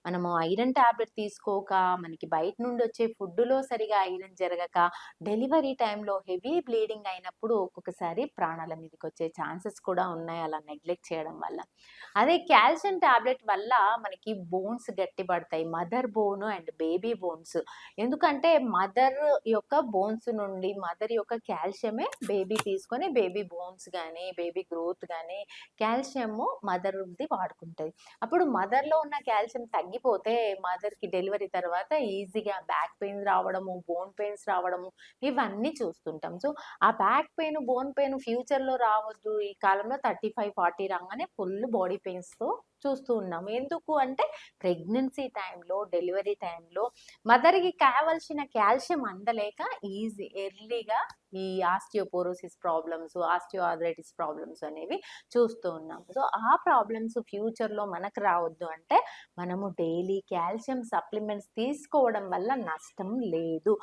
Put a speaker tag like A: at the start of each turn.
A: మనము iron tablet తీసుకోక, మనకి బయట నుండి వచ్చే ఫుడ్‌లో సరిగా ఐరన్ జరగక, డెలివరీ టైంలో హెవీ బ్లీడింగ్ అయినప్పుడు ఒక్కొక్కసారి ప్రాణాల మీదకొచ్చే ఛాన్సెస్ కూడా ఉన్నాయి అలా నెగ్లెక్ట్ చేయడం వల్ల. అదే కాల్షియం టాబ్లెట్ వల్ల మనకి బోన్స్ గట్టిపడతాయి. Mother bone and baby bones. ఎందుకంటే మదర్ యొక్క బోన్స్ నుండి మదర్ యొక్క కాల్షియమే బేబీ తీసుకొని బేబీ బోన్స్ గాని, బేబీ గ్రోత్ గాని కాల్షియము మదర్‌ది వాడుకుంటది. అప్పుడు మదర్‌లో ఉన్న కాల్షియం తగ్గిపోతే మదర్‌కి డెలివరీ తర్వాత ఈజీగా బ్యాక్ పెయిన్స్ రావడము, బోన్ పెయిన్స్ రావడము ఇవన్నీ చూస్తుంటాం. సో, ఆ బ్యాక్ పెయిన్, బోన్ పెయిన్ ఫ్యూచర్‌లో రావద్దు. ఈ కాలంలో 35, 40 రాంగానే ఫుల్ బాడీ పెయిన్స్‌తో చూస్తూ ఉన్నాం. ఎందుకు అంటే ప్రెగ్నెన్సీ టైంలో, డెలివరీ టైంలో మదర్‌కి కావాల్సిన కాల్షియం అందలేక ఎర్లీగా ఈ ఆస్టియోపోరోసిస్ ప్రాబ్లమ్స్, ఆస్టియోఆర్థరైటిస్ ప్రాబ్లమ్స్ అనేవి చూస్తూ ఉన్నాం. సో, ఆ ప్రాబ్లమ్స్ ఫ్యూచర్‌లో మనకు రావద్దు అంటే మనము డైలీ కాల్షియం సప్లిమెంట్స్ తీసుకోవడం వల్ల నష్టం లేదు.